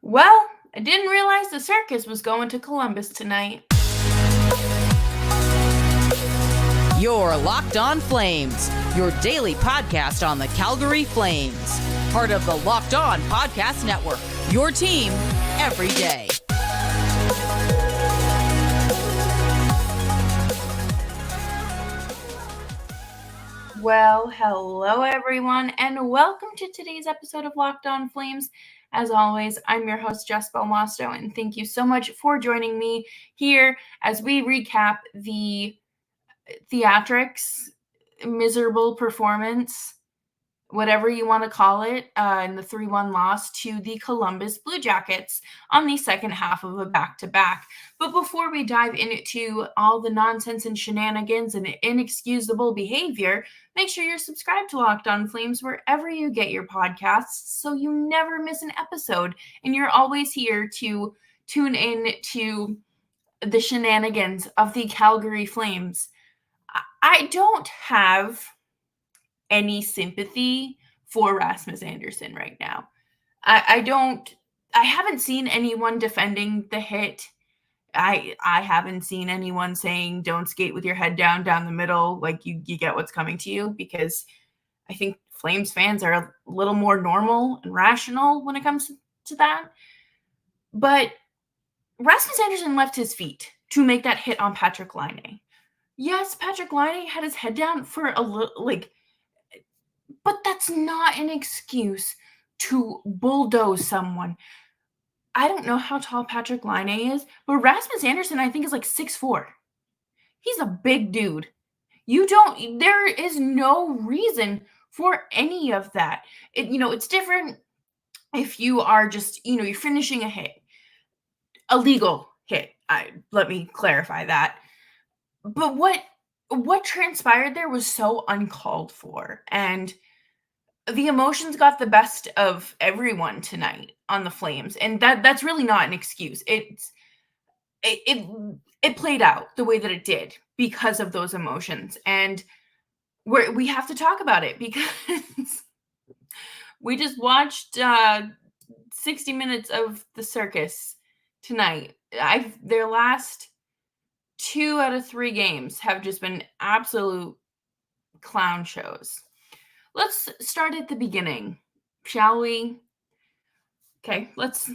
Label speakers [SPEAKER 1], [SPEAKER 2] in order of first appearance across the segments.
[SPEAKER 1] Well, I didn't realize the circus was going to Columbus tonight.
[SPEAKER 2] You're Locked On Flames, your daily podcast on the Calgary Flames. Part of the Locked On Podcast Network, your team every day.
[SPEAKER 1] Well, hello everyone, and welcome to today's episode of Locked On Flames. As always, I'm your host, Jess Belmosto, and thank you so much for joining me here as we recap the theatrics, miserable performance, whatever you want to call it, in the 3-1 loss to the Columbus Blue Jackets on the second half of a back-to-back. But before we dive into all the nonsense and shenanigans and inexcusable behavior, make sure you're subscribed to Locked On Flames wherever you get your podcasts so you never miss an episode and you're always here to tune in to the shenanigans of the Calgary Flames. I don't have any sympathy for Rasmus Andersson right now. I haven't seen anyone defending the hit. I haven't seen anyone saying don't skate with your head down the middle, like you get what's coming to you, because I think Flames fans are a little more normal and rational when it comes to that. But Rasmus Andersson left his feet to make that hit on Patrik Laine. Yes, Patrik Laine had his head down for a little, but that's not an excuse to bulldoze someone. I don't know how tall Patrik Laine is, but Rasmus Andersson, I think, is like 6'4". He's a big dude. There is no reason for any of that. It's different if you are just, you're finishing a hit. A legal hit. Let me clarify that. But what transpired there was so uncalled for, and the emotions got the best of everyone tonight on the Flames, and that's really not an excuse. It played out the way that it did because of those emotions, and we have to talk about it because we just watched 60 minutes of the circus tonight. Their last 2 out of 3 games have just been absolute clown shows. Let's start at the beginning, shall we? Okay, let's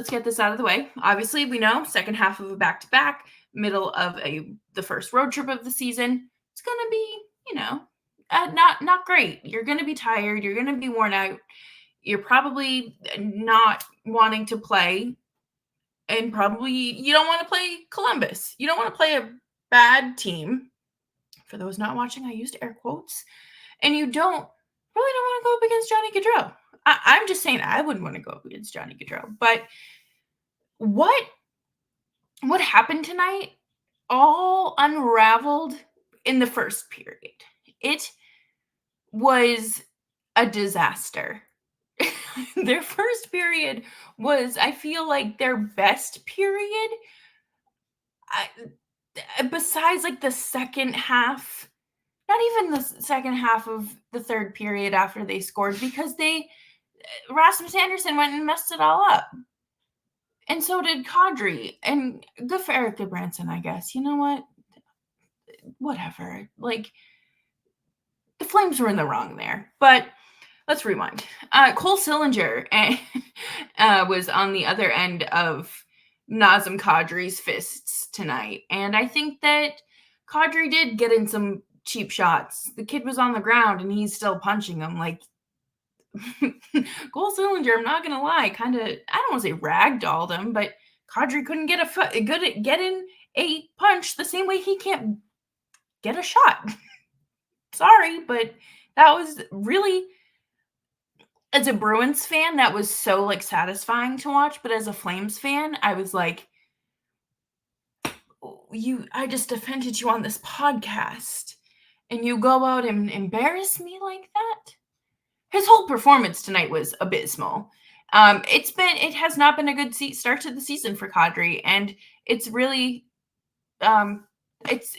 [SPEAKER 1] get this out of the way. Obviously, we know second half of a back-to-back, middle of the first road trip of the season. It's going to be, not great. You're going to be tired. You're going to be worn out. You're probably not wanting to play, and probably you don't want to play Columbus. You don't want to play a bad team. For those not watching, I used air quotes. And you really don't want to go up against Johnny Gaudreau. I'm just saying I wouldn't want to go up against Johnny Gaudreau. But what happened tonight all unraveled in the first period. It was a disaster. Their first period was, I feel like, their best period. Besides, the second half, not even the second half of the third period after they scored, because Rasmus Andersson went and messed it all up. And so did Kadri. And good for Eric Goodbranson, I guess. You know what? Whatever. The Flames were in the wrong there. But let's rewind. Cole Sillinger was on the other end of Nazem Kadri's fists tonight. And I think that Kadri did get in some cheap shots. The kid was on the ground and he's still punching him. Cole Sillinger, I'm not gonna lie, kind of, I don't want to say ragdolled him, but Kadri couldn't get in a punch the same way he can't get a shot. Sorry, but that was really, as a Bruins fan, that was so satisfying to watch. But as a Flames fan, I was like, I just defended you on this podcast, and you go out and embarrass me like that? His whole performance tonight was abysmal. It has not been a good start to the season for Kadri, and it's really, it's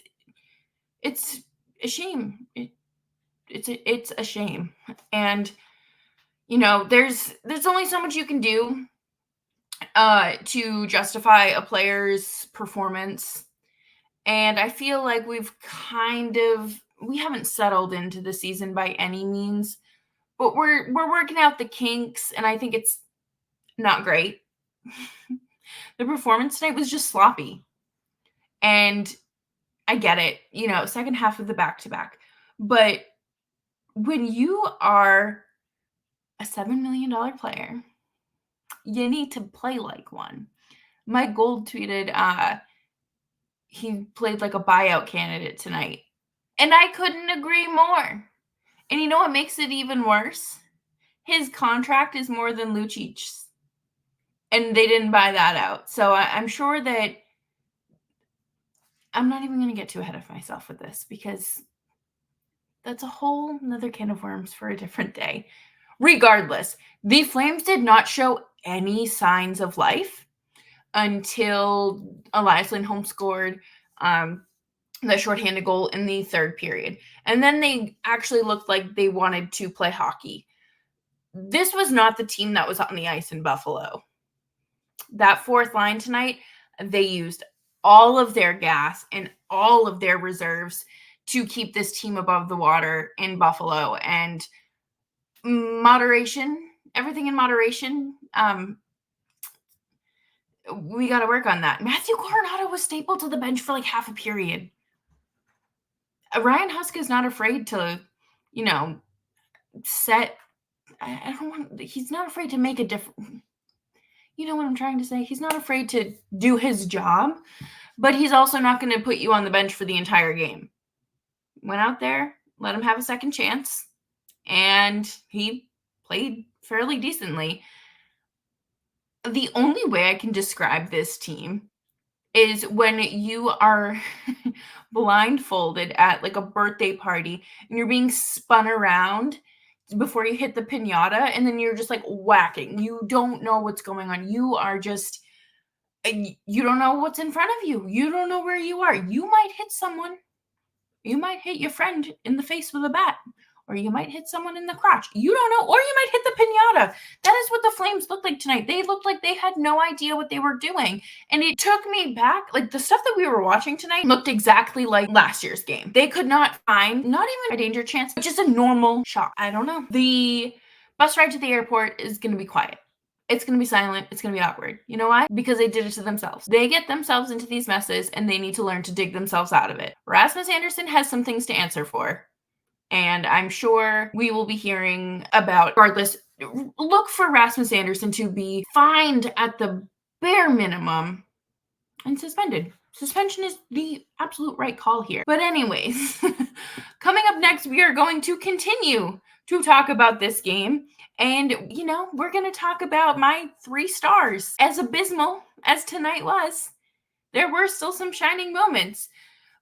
[SPEAKER 1] a shame. It's a shame, and there's only so much you can do to justify a player's performance. And I feel like we haven't settled into the season by any means, but we're working out the kinks, and I think it's not great. The performance tonight was just sloppy. And I get it, second half of the back-to-back. But when you are a $7 million player, you need to play like one. Mike Gold tweeted he played like a buyout candidate tonight. And I couldn't agree more. And you know what makes it even worse? His contract is more than Lucic's. And they didn't buy that out. So I'm sure that I'm not even going to get too ahead of myself with this, because that's a whole nother can of worms for a different day. Regardless, the Flames did not show any signs of life until Elias Lindholm scored the shorthanded goal in the third period. And then they actually looked like they wanted to play hockey. This was not the team that was on the ice in Buffalo. That fourth line tonight, they used all of their gas and all of their reserves to keep this team above the water in Buffalo. And moderation, everything in moderation. We got to work on that. Matthew Coronato was stapled to the bench for like half a period. Ryan Huska is not afraid to, he's not afraid to make a difference. You know what I'm trying to say? He's not afraid to do his job, but he's also not going to put you on the bench for the entire game. Went out there, let him have a second chance, and he played fairly decently. The only way I can describe this team is when you are blindfolded at like a birthday party and you're being spun around before you hit the piñata, and then you're just like whacking. You don't know what's going on. You are just, you don't know what's in front of you. You don't know where you are. You might hit someone. You might hit your friend in the face with a bat, or you might hit someone in the crotch. You don't know, or you might hit the piñata. That is what the Flames looked like tonight. They looked like they had no idea what they were doing. And it took me back, like the stuff that we were watching tonight looked exactly like last year's game. They could not find, not even a danger chance, but just a normal shot. I don't know. The bus ride to the airport is going to be quiet. It's going to be silent. It's going to be awkward. You know why? Because they did it to themselves. They get themselves into these messes, and they need to learn to dig themselves out of it. Rasmus Andersson has some things to answer for, and I'm sure we will be hearing about. Regardless, look for Rasmus Andersson to be fined at the bare minimum and suspended. Suspension is the absolute right call here. But anyways, coming up next, we are going to continue to talk about this game. And, we're going to talk about my 3 stars. As abysmal as tonight was, there were still some shining moments.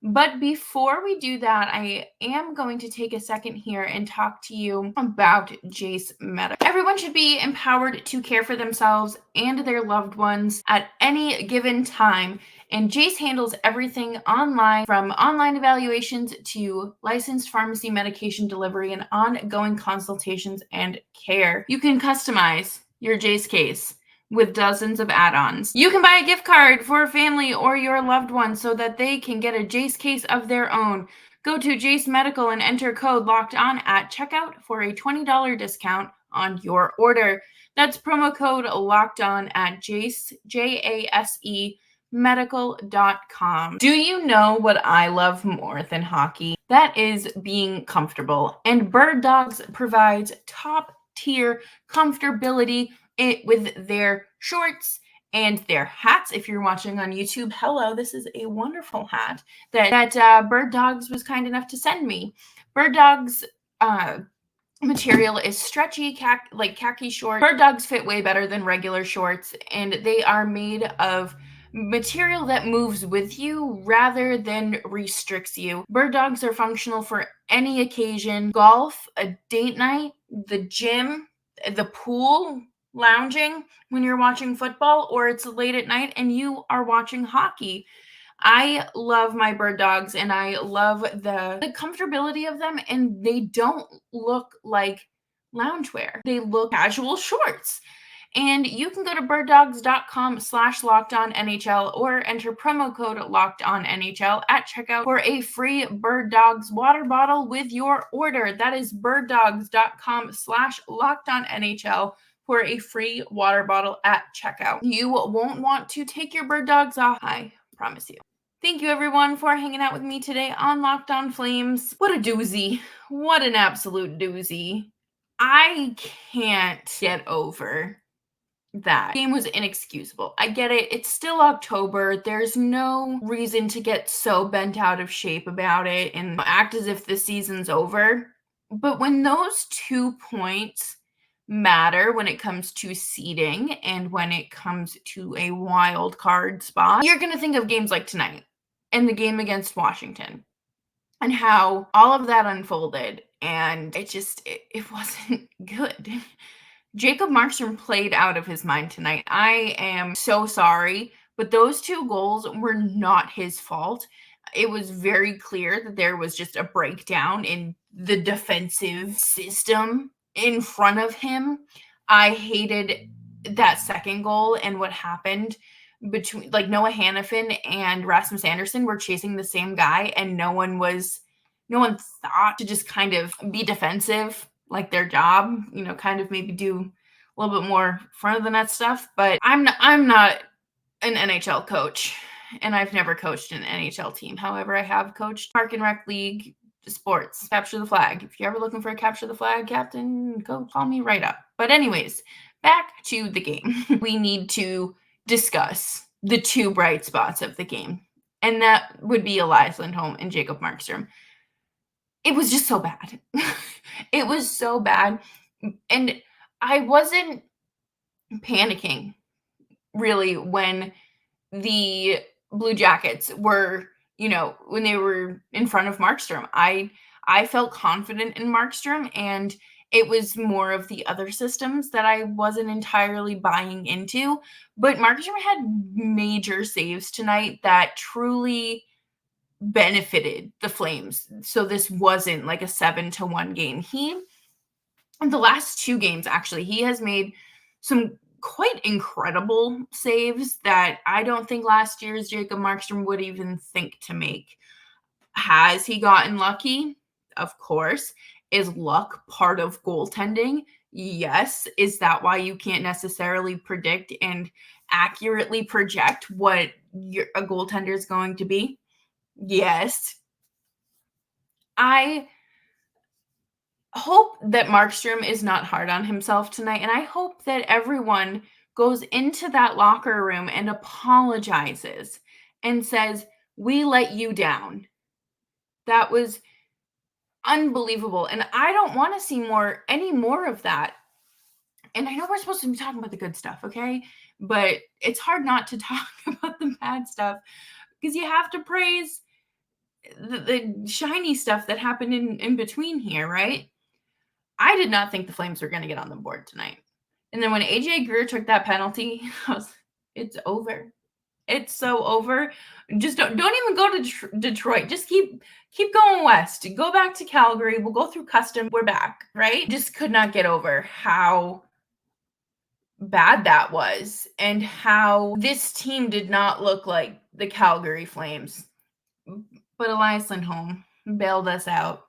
[SPEAKER 1] But before we do that, I am going to take a second here and talk to you about Jase Medical. Everyone should be empowered to care for themselves and their loved ones at any given time. And Jase handles everything online, from online evaluations to licensed pharmacy medication delivery and ongoing consultations and care. You can customize your Jase case with dozens of add-ons. You can buy a gift card for a family or your loved one so that they can get a Jase case of their own. Go to Jase Medical and enter code LOCKEDON at checkout for a $20 discount on your order. That's promo code LOCKEDON at Jase, Jase medical.com. Do you know what I love more than hockey? That is being comfortable. And Bird Dogs provides top-tier comfortability with their shorts and their hats. If you're watching on YouTube, hello, this is a wonderful hat that Bird Dogs was kind enough to send me. Bird Dogs material is stretchy, like khaki shorts. Bird Dogs fit way better than regular shorts, and they are made of material that moves with you rather than restricts you. Bird Dogs are functional for any occasion: golf, a date night, the gym, the pool, lounging when you're watching football, or it's late at night and you are watching hockey. I love my Bird Dogs, and I love the comfortability of them, and they don't look like loungewear. They look casual shorts. And you can go to birddogs.com/LockedOnNHL or enter promo code LockedOnNHL at checkout for a free Bird Dogs water bottle with your order. That is birddogs.com/LockedOnNHL for a free water bottle at checkout. You won't want to take your Bird Dogs off, I promise you. Thank you, everyone, for hanging out with me today on Locked On Flames. What a doozy. What an absolute doozy. I can't get over that game was inexcusable. I get it. It's still October. There's no reason to get so bent out of shape about it and act as if the season's over. But when those 2 points matter when it comes to seeding and when it comes to a wild card spot, you're going to think of games like tonight and the game against Washington and how all of that unfolded. And it wasn't good. Jacob Markstrom played out of his mind tonight. I am so sorry, but those 2 goals were not his fault. It was very clear that there was just a breakdown in the defensive system in front of him. I hated that second goal and what happened between, like, Noah Hannafin and Rasmus Andersson were chasing the same guy, and no one thought to just kind of be defensive, like their job, kind of maybe do a little bit more front of the net stuff. But I'm not an NHL coach, and I've never coached an NHL team. However, I have coached Park and Rec League sports, capture the flag. If you're ever looking for a capture the flag captain, go call me right up. But anyways, back to the game. We need to discuss the 2 bright spots of the game, and that would be Elias Lindholm and Jacob Markstrom. It was just so bad. It was so bad. And I wasn't panicking, really, when the Blue Jackets were, when they were in front of Markstrom. I felt confident in Markstrom, and it was more of the other systems that I wasn't entirely buying into. But Markstrom had major saves tonight that truly benefited the Flames. So this wasn't like a 7-1 game. In the last 2 games, actually, he has made some quite incredible saves that I don't think last year's Jacob Markstrom would even think to make. Has he gotten lucky? Of course. Is luck part of goaltending? Yes. Is that why you can't necessarily predict and accurately project what a goaltender is going to be? Yes. I hope that Markstrom is not hard on himself tonight, and I hope that everyone goes into that locker room and apologizes and says, "We let you down. That was unbelievable." And I don't want to see any more of that. And I know we're supposed to be talking about the good stuff, okay? But it's hard not to talk about the bad stuff because you have to praise the shiny stuff that happened in between here, right? I did not think the Flames were going to get on the board tonight. And then when AJ Greer took that penalty, it's over. It's so over. Just don't even go to Detroit. Just keep going west. Go back to Calgary. We'll go through custom. We're back, right? Just could not get over how bad that was and how this team did not look like the Calgary Flames. But Elias Lindholm bailed us out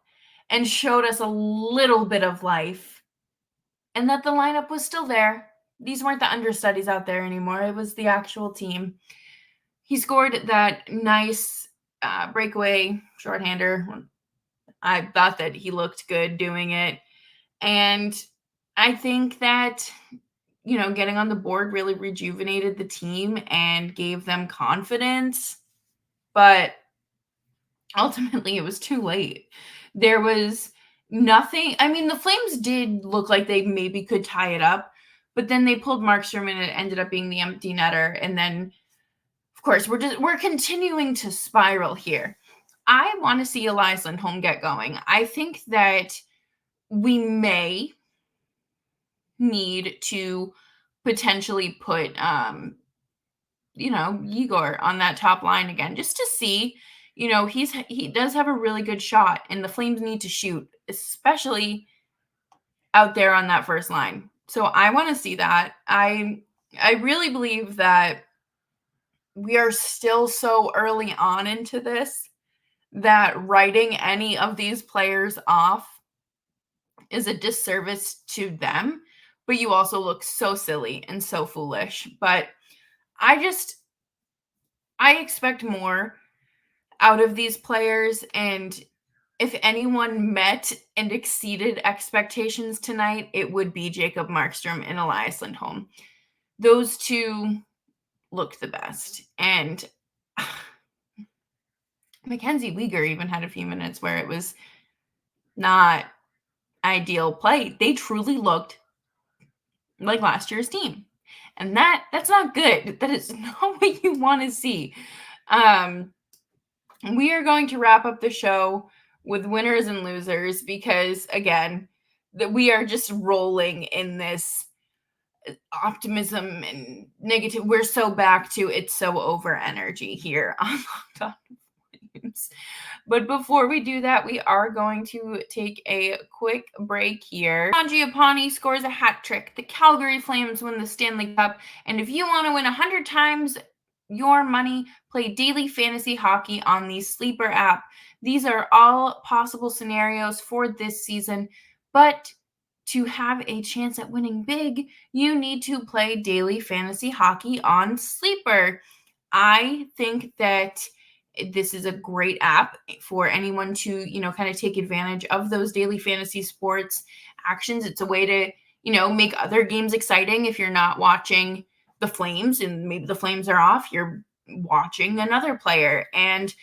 [SPEAKER 1] and showed us a little bit of life, and that the lineup was still there. These weren't the understudies out there anymore. It was the actual team. He scored that nice breakaway shorthander. I thought that he looked good doing it. And I think that, getting on the board really rejuvenated the team and gave them confidence. But ultimately, it was too late. There was nothing. I mean, the Flames did look like they maybe could tie it up, but then they pulled Markstrom and it ended up being the empty netter. And then, of course, we're continuing to spiral here. I want to see Elias Lindholm get going. I think that we may need to potentially put, Igor on that top line again, just to see. He does have a really good shot, and the Flames need to shoot, especially out there on that first line. So I want to see that. I really believe that we are still so early on into this that writing any of these players off is a disservice to them, but you also look so silly and so foolish. But I expect more out of these players, and if anyone met and exceeded expectations tonight, it would be Jacob Markstrom and Elias Lindholm. Those two looked the best. And Mackenzie Weegar even had a few minutes where it was not ideal play. They truly looked like last year's team. And that's not good. That is not what you want to see. We are going to wrap up the show with winners and losers because, again, that we are just rolling in this optimism and negative. We're so back to it's so over energy here on Locked On Flames. But before we do that, we are going to take a quick break here. Mangiapane scores a hat trick. The Calgary Flames win the Stanley Cup. And if you want to win 100 times your money, play daily fantasy hockey on the Sleeper app. These are all possible scenarios for this season, but to have a chance at winning big, you need to play daily fantasy hockey on Sleeper. I think that this is a great app for anyone to, kind of take advantage of those daily fantasy sports actions. It's a way to, make other games exciting. If you're not watching the Flames and maybe the Flames are off, you're watching another player. And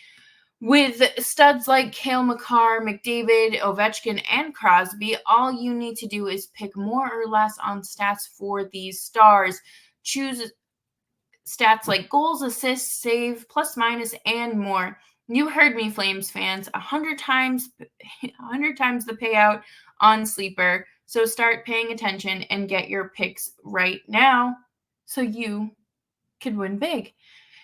[SPEAKER 1] with studs like Cale Makar, McDavid, Ovechkin, and Crosby, all you need to do is pick more or less on stats for these stars. Choose stats like goals, assists, save, plus minus, and more. You heard me, Flames fans. 100 times the payout on Sleeper. So start paying attention and get your picks right now so you can win big.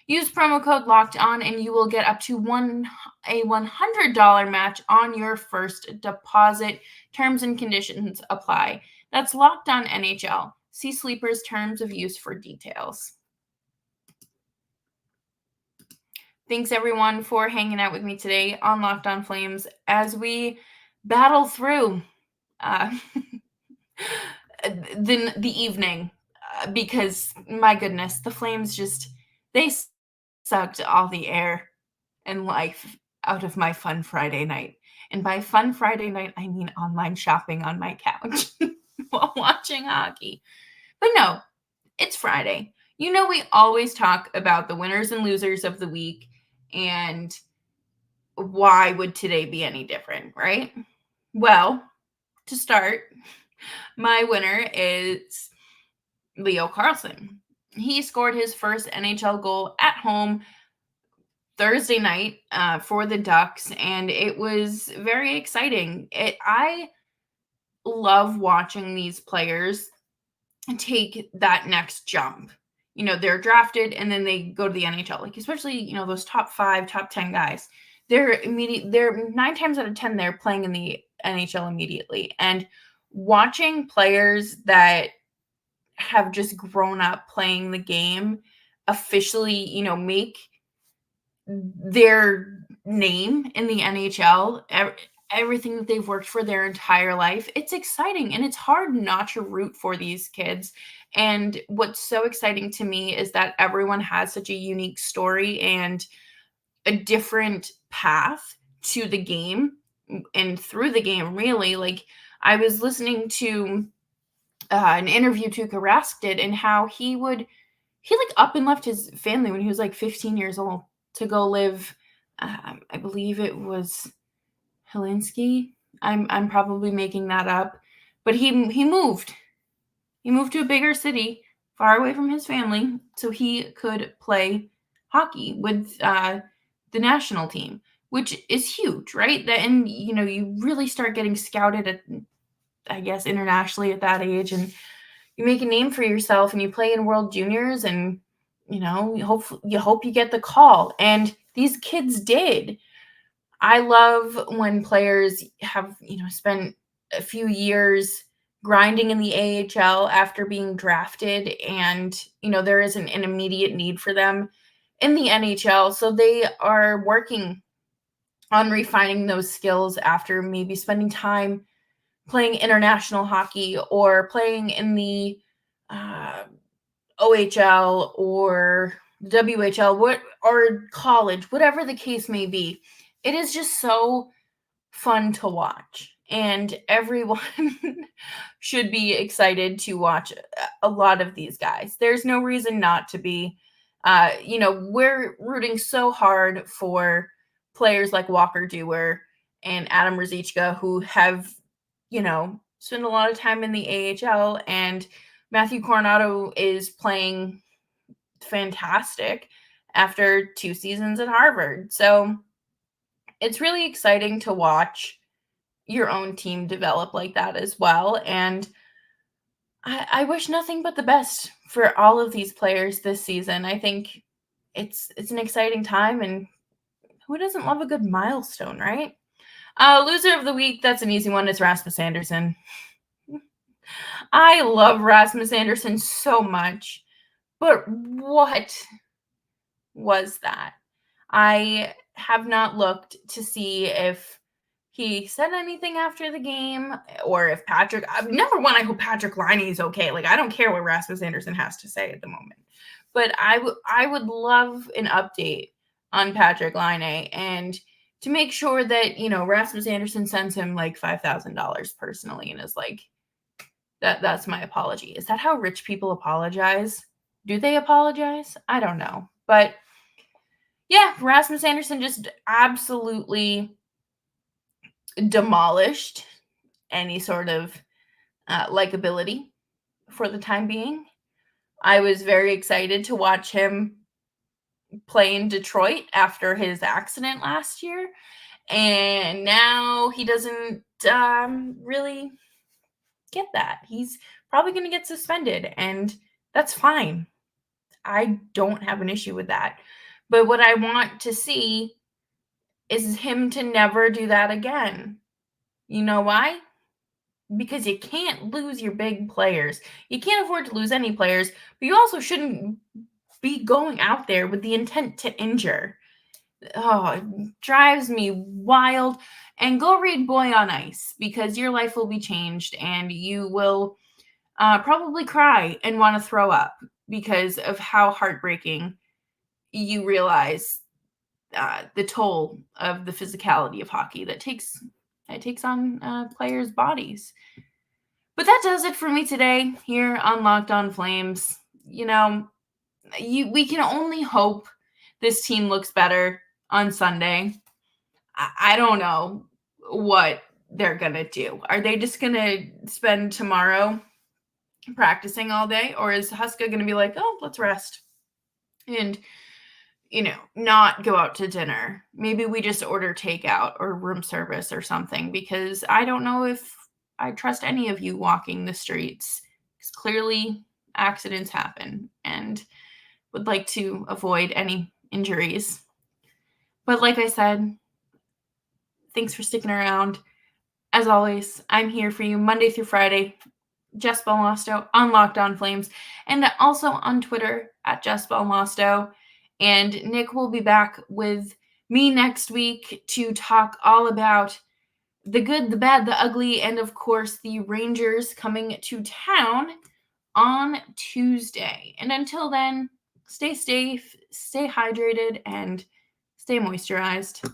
[SPEAKER 1] Use promo code Locked On and you will get up to a $100 match on your first deposit. Terms and conditions apply. That's Locked On NHL. See Sleeper's terms of use for details. Thanks everyone for hanging out with me today on Locked On Flames as we battle through the evening because my goodness, the Flames they sucked all the air and life out of my fun Friday night. And by fun Friday night, I mean online shopping on my couch while watching hockey. But no, it's Friday. We always talk about the winners and losers of the week, and why would today be any different, right? Well, to start, my winner is Leo Carlsson. He scored his first NHL goal at home Thursday night for the Ducks, and it was very exciting. I love watching these players take that next jump. They're drafted and then they go to the NHL, like especially, those top 5, top 10 guys. They're 9 times out of 10, they're playing in the NHL immediately. And watching players that have just grown up playing the game officially, make their name in the NHL, everything that they've worked for their entire life, it's exciting and it's hard not to root for these kids. And what's so exciting to me is that everyone has such a unique story and a different path to the game and through the game, really. Like, I was listening to an interview Tuukka Rask did, and how he up and left his family when he was like 15 years old to go live, I believe it was Helsinki. I'm probably making that up, but he moved. He moved to a bigger city, far away from his family, so he could play hockey with the national team, which is huge, right? And you really start getting scouted at, I guess, internationally at that age, and you make a name for yourself, and you play in World Juniors, and you hope you get the call, and these kids did. I love when players have, spent a few years grinding in the AHL after being drafted, and, there isn't an immediate need for them in the NHL. So they are working on refining those skills after maybe spending time playing international hockey or playing in the OHL or WHL, or college, whatever the case may be. It is just so fun to watch, and everyone should be excited to watch a lot of these guys. There's no reason not to be. We're rooting so hard for players like Walker Duehr and Adam Ruzicka, who have, spent a lot of time in the AHL, and Matthew Coronado is playing fantastic after 2 seasons at Harvard. So it's really exciting to watch your own team develop like that as well. And I wish nothing but the best for all of these players this season. I think it's an exciting time, and who doesn't love a good milestone, right? Loser of the week, that's an easy one. It's Rasmus Andersson. I love Rasmus Andersson so much, but what was that? I have not looked to see if he said anything after the game, or if number one, I hope Patrik Laine is okay. Like, I don't care what Rasmus Andersson has to say at the moment, but I would love an update on Patrik Laine, and to make sure that, Rasmus Andersson sends him like $5,000 personally and is like, that's my apology. Is that how rich people apologize? Do they apologize? I don't know. But yeah, Rasmus Andersson just absolutely demolished any sort of likability for the time being. I was very excited to watch him play in Detroit after his accident last year, and now he doesn't really get that. He's probably going to get suspended, and that's fine. I don't have an issue with that. But what I want to see is him to never do that again. You know why? Because you can't lose your big players. You can't afford to lose any players, but you also shouldn't be going out there with the intent to injure. Oh, it drives me wild. And go read Boy on Ice, because your life will be changed, and you will probably cry and want to throw up because of how heartbreaking you realize the toll of the physicality of hockey that takes on players' bodies. But that does it for me today here on Locked On Flames. We can only hope this team looks better on Sunday. I don't know what they're going to do. Are they just going to spend tomorrow practicing all day? Or is Huska going to be like, oh, let's rest and, not go out to dinner? Maybe we just order takeout or room service or something, because I don't know if I trust any of you walking the streets, because clearly accidents happen, and would like to avoid any injuries. But like I said, thanks for sticking around. As always, I'm here for you Monday through Friday. Jess Belmosto on Locked On Flames, and also on Twitter at Jess Belmosto. And Nick will be back with me next week to talk all about the good, the bad, the ugly, and of course the Rangers coming to town on Tuesday. And until then, stay safe, stay hydrated, and stay moisturized.